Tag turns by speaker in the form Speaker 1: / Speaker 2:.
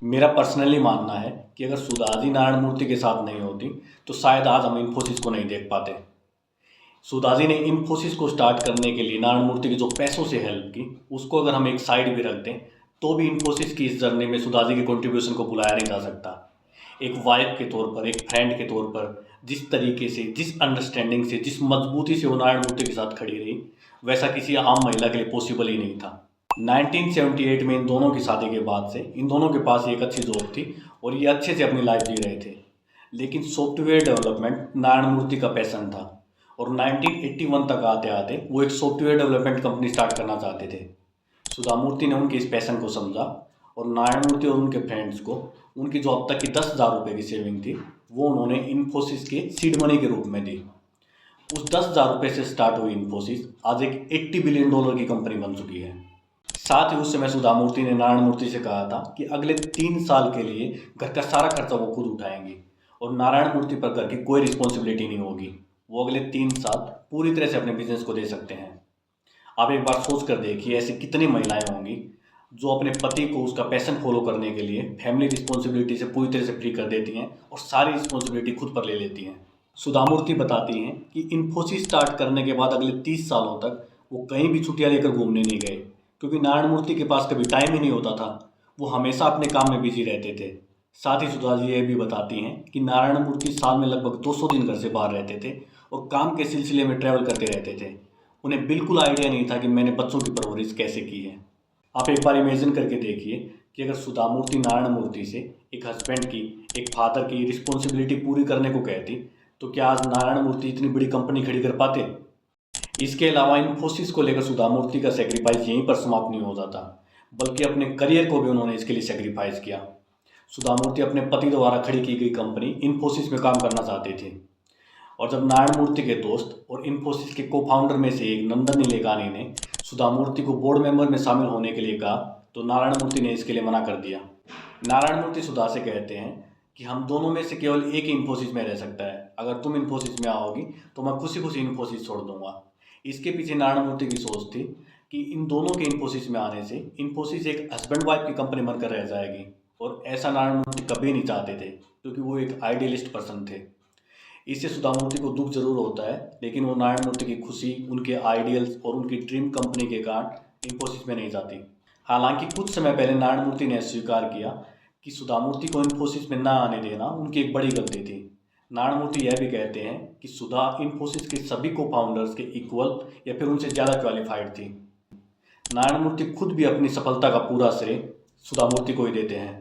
Speaker 1: मेरा पर्सनली मानना है कि अगर सुधाजी नारायण मूर्ति के साथ नहीं होती तो शायद आज हम इन्फोसिस को नहीं देख पाते। सुधाजी ने इन्फोसिस को स्टार्ट करने के लिए नारायण मूर्ति की जो पैसों से हेल्प की, उसको अगर हम एक साइड भी रख दें तो भी इन्फोसिस की इस जर्नी में सुधाजी के कंट्रीब्यूशन को भुलाया नहीं जा सकता। एक वाइफ के तौर पर, एक फ्रेंड के तौर पर जिस तरीके से, जिस अंडरस्टैंडिंग से, जिस मजबूती से वो नारायण मूर्ति के साथ खड़ी रही, वैसा किसी आम महिला के लिए पॉसिबल ही नहीं था। 1978 में इन दोनों की शादी के बाद से इन दोनों के पास एक अच्छी जॉब थी और ये अच्छे से अपनी लाइफ जी रहे थे। लेकिन सॉफ्टवेयर डेवलपमेंट नारायण मूर्ति का पैशन था और 1981 तक आते आते वो एक सॉफ्टवेयर डेवलपमेंट कंपनी स्टार्ट करना चाहते थे। सुधा मूर्ति ने उनके इस पैशन को समझा और नारायण मूर्ति और उनके फ्रेंड्स को उनकी जो अब तक की 10,000 रुपये की सेविंग थी वो उन्होंने इन्फोसिस के सीड मनी के रूप में दी। उस 10,000 रुपये से स्टार्ट हुई इन्फोसिस आज एक $80 बिलियन की कंपनी बन चुकी है। साथ ही उस समय सुधा मूर्ति ने नारायण मूर्ति से कहा था कि अगले 3 साल के लिए घर का सारा खर्चा वो खुद उठाएंगे और नारायण मूर्ति पर घर की कोई रिस्पॉन्सिबिलिटी नहीं होगी। वो अगले 3 साल पूरी तरह से अपने बिजनेस को दे सकते हैं। आप एक बार सोच कर देखिए, ऐसी कितनी महिलाएं होंगी जो अपने पति को उसका पैशन फॉलो करने के लिए फैमिली रिस्पॉन्सिबिलिटी से पूरी तरह से फ्री कर देती हैं और सारी रिस्पॉन्सिबिलिटी खुद पर ले लेती हैं। सुधा मूर्ति बताती हैं कि इन्फोसिस स्टार्ट करने के बाद अगले 30 सालों तक वो कहीं भी छुट्टियां लेकर घूमने नहीं गए, क्योंकि नारायण मूर्ति के पास कभी टाइम ही नहीं होता था। वो हमेशा अपने काम में बिजी रहते थे। साथ ही सुधा जी ये भी बताती हैं कि नारायण मूर्ति साल में लगभग 200 दिन घर से बाहर रहते थे और काम के सिलसिले में ट्रैवल करते रहते थे। उन्हें बिल्कुल आइडिया नहीं था कि मैंने बच्चों की परवरिश कैसे की है। आप एक बार इमेजिन करके देखिए कि अगर सुधा मूर्ति नारायण मूर्ति से एक हस्बैंड की, एक फादर की रिस्पॉन्सिबिलिटी पूरी करने को कहती तो क्या आज नारायण मूर्ति इतनी बड़ी कंपनी खड़ी कर पाते। इसके अलावा इन्फोसिस को लेकर सुधा मूर्ति का सेक्रीफाइस यहीं पर समाप्त नहीं हो जाता, बल्कि अपने करियर को भी उन्होंने इसके लिए सेक्रीफाइस किया। सुधा मूर्ति अपने पति द्वारा खड़ी की गई कंपनी इन्फोसिस में काम करना चाहते थे और जब नारायण मूर्ति के दोस्त और इन्फोसिस के को फाउंडर में से एक नंदन नीलेकानी ने सुधा मूर्ति को बोर्ड मेंबर में शामिल होने के लिए कहा तो नारायण मूर्ति ने इसके लिए मना कर दिया। नारायण मूर्ति सुधा से कहते हैं कि हम दोनों में से केवल एक ही इन्फोसिस में रह सकता है, अगर तुम इन्फोसिस में आओगी तो मैं खुशी खुशी इन्फोसिस छोड़ दूंगा। इसके पीछे नारायण मूर्ति की सोच थी कि इन दोनों के इन्फोसिस में आने से इन्फोसिस एक हस्बैंड वाइफ की कंपनी बनकर रह जाएगी और ऐसा नारायण मूर्ति कभी नहीं चाहते थे, क्योंकि वो एक आइडियलिस्ट पर्सन थे। इससे सुधा मूर्ति को दुख जरूर होता है, लेकिन वो नारायण मूर्ति की खुशी उनके आइडियल्स और उनकी ड्रीम कंपनी के कारण इन्फोसिस में नहीं जाती। हालांकि कुछ समय पहले नारायण मूर्ति ने स्वीकार किया कि सुधा मूर्ति को इन्फोसिस में ना आने देना उनकी एक बड़ी गलती थी। नारायण मूर्ति यह भी कहते हैं कि सुधा इन्फोसिस के सभी को फाउंडर्स के इक्वल या फिर उनसे ज़्यादा क्वालिफाइड थी। नारायण मूर्ति खुद भी अपनी सफलता का पूरा श्रेय सुधा मूर्ति को ही देते हैं।